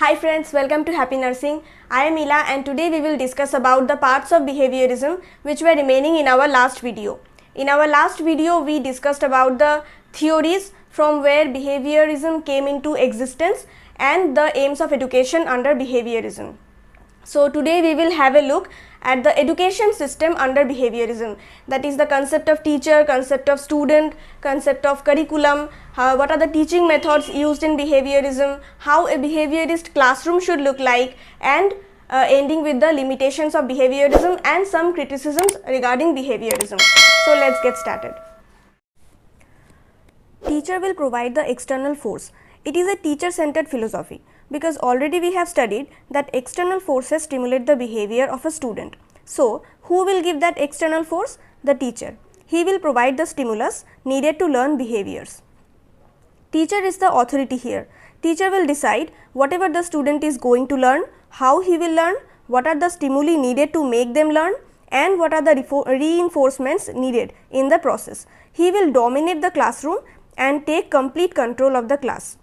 Hi friends, welcome to Happy Nursing. I am Ila and today we will discuss about the parts of behaviorism which were remaining in our last video. In our last video we discussed about the theories from where behaviorism came into existence and the aims of education under behaviorism. So today we will have a look at the education system under behaviorism, that is the concept of teacher, concept of student, concept of curriculum, what are the teaching methods used in behaviorism, how a behaviorist classroom should look like, and ending with the limitations of behaviorism and some criticisms regarding behaviorism. So let's get started. Teacher will provide the external force. It is a teacher-centered philosophy because already we have studied that external forces stimulate the behavior of a student. So, who will give that external force? The teacher. He will provide the stimulus needed to learn behaviors. Teacher is the authority here. Teacher will decide whatever the student is going to learn, how he will learn, what are the stimuli needed to make them learn, and what are the reinforcements needed in the process. He will dominate the classroom and take complete control of the class.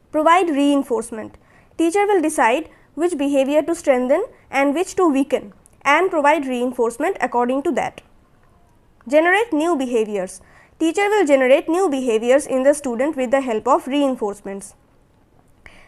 Provide reinforcement. Teacher will decide which behavior to strengthen and which to weaken and provide reinforcement according to that. Generate new behaviors. Teacher will generate new behaviors in the student with the help of reinforcements.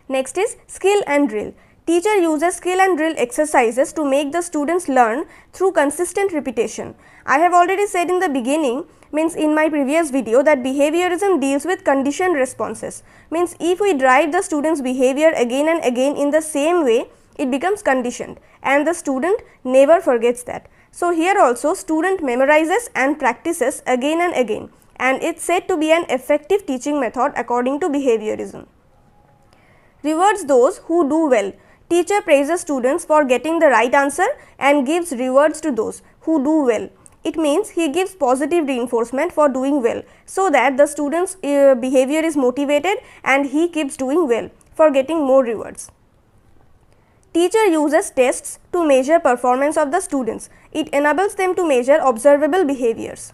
Next is skill and drill. Teacher uses skill and drill exercises to make the students learn through consistent repetition. I have already said in the beginning, means in my previous video, that behaviorism deals with conditioned responses. Means if we drive the student's behavior again and again in the same way, it becomes conditioned and the student never forgets that. So here also student memorizes and practices again and again, and it's said to be an effective teaching method according to behaviorism. Rewards those who do well. Teacher praises students for getting the right answer and gives rewards to those who do well. It means he gives positive reinforcement for doing well, so that the student's behavior is motivated and he keeps doing well for getting more rewards. Teacher uses tests to measure performance of the students. It enables them to measure observable behaviors.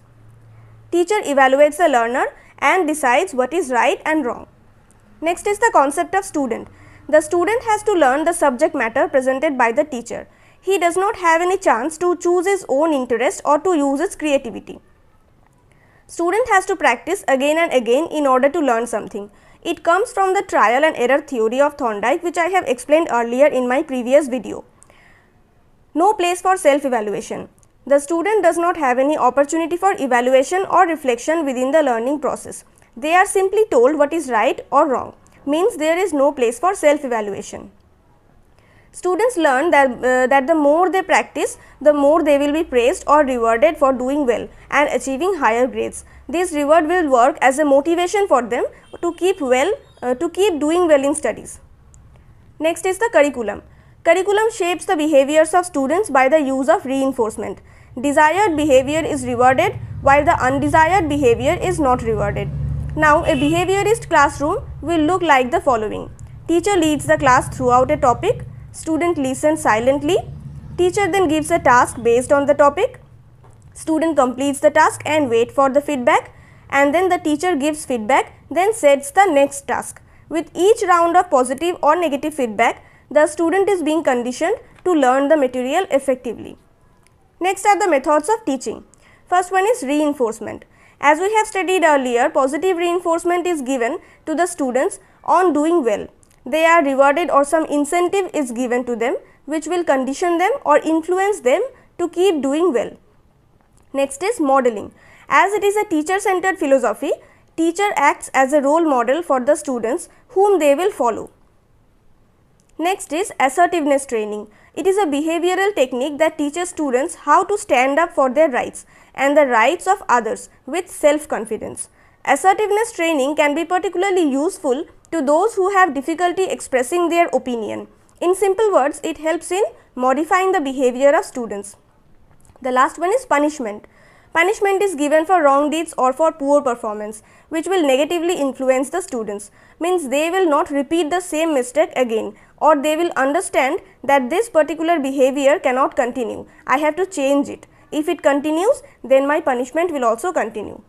Teacher evaluates the learner and decides what is right and wrong. Next is the concept of student. The student has to learn the subject matter presented by the teacher. He does not have any chance to choose his own interest or to use his creativity. Student has to practice again and again in order to learn something. It comes from the trial and error theory of Thorndike, which I have explained earlier in my previous video. No place for self-evaluation. The student does not have any opportunity for evaluation or reflection within the learning process. They are simply told what is right or wrong. Means there is no place for self-evaluation. Students learn that the more they practice, the more they will be praised or rewarded for doing well and achieving higher grades. This reward will work as a motivation for them to keep doing well in studies. Next is the curriculum. Curriculum shapes the behaviors of students by the use of reinforcement. Desired behavior is rewarded while the undesired behavior is not rewarded. Now, a behaviorist classroom will look like the following. Teacher leads the class throughout a topic. Student listens silently. Teacher then gives a task based on the topic. Student completes the task and wait for the feedback, and then the teacher gives feedback, then sets the next task. With each round of positive or negative feedback, the student is being conditioned to learn the material effectively. Next are the methods of teaching. First one is reinforcement. As we have studied earlier, positive reinforcement is given to the students on doing well. They are rewarded or some incentive is given to them which will condition them or influence them to keep doing well. Next is modeling. As it is a teacher-centered philosophy, teacher acts as a role model for the students whom they will follow. Next is assertiveness training. It is a behavioral technique that teaches students how to stand up for their rights and the rights of others with self-confidence. Assertiveness training can be particularly useful to those who have difficulty expressing their opinion. In simple words, it helps in modifying the behavior of students. The last one is punishment. Punishment is given for wrong deeds or for poor performance, which will negatively influence the students. Means they will not repeat the same mistake again, or they will understand that this particular behavior cannot continue. I have to change it. If it continues, then my punishment will also continue.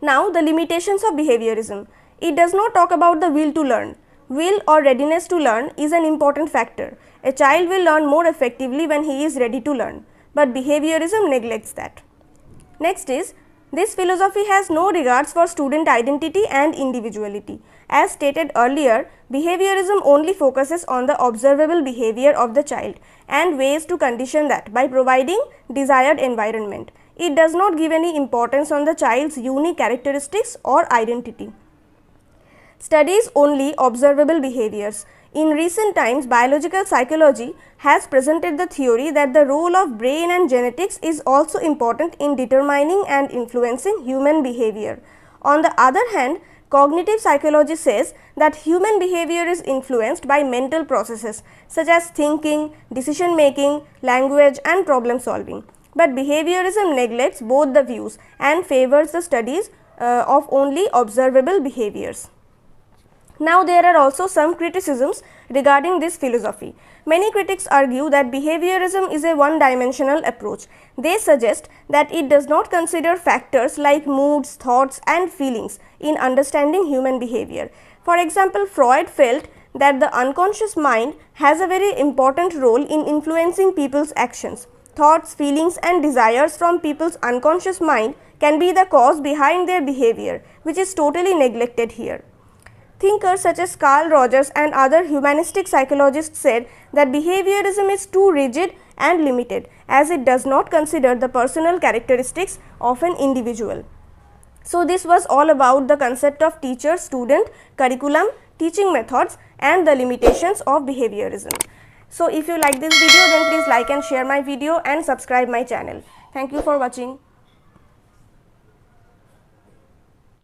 Now, the limitations of behaviorism. It does not talk about the will to learn. will or readiness to learn is an important factor. A child will learn more effectively when he is ready to learn, but behaviorism neglects that. Next is, this philosophy has no regards for student identity and individuality. As stated earlier, behaviorism only focuses on the observable behavior of the child and ways to condition that by providing desired environment. It does not give any importance on the child's unique characteristics or identity. Studies only observable behaviors. In recent times, biological psychology has presented the theory that the role of brain and genetics is also important in determining and influencing human behavior. On the other hand, cognitive psychology says that human behavior is influenced by mental processes such as thinking, decision making, language and problem solving. But behaviorism neglects both the views and favors the studies of only observable behaviors. Now, there are also some criticisms regarding this philosophy. Many critics argue that behaviorism is a one-dimensional approach. They suggest that it does not consider factors like moods, thoughts and feelings in understanding human behavior. For example, Freud felt that the unconscious mind has a very important role in influencing people's actions. Thoughts, feelings and desires from people's unconscious mind can be the cause behind their behavior, which is totally neglected here. Thinkers such as Carl Rogers and other humanistic psychologists said that behaviorism is too rigid and limited, as it does not consider the personal characteristics of an individual. So, this was all about the concept of teacher, student, curriculum, teaching methods and the limitations of behaviorism. So, if you like this video, then please like and share my video and subscribe my channel. Thank you for watching.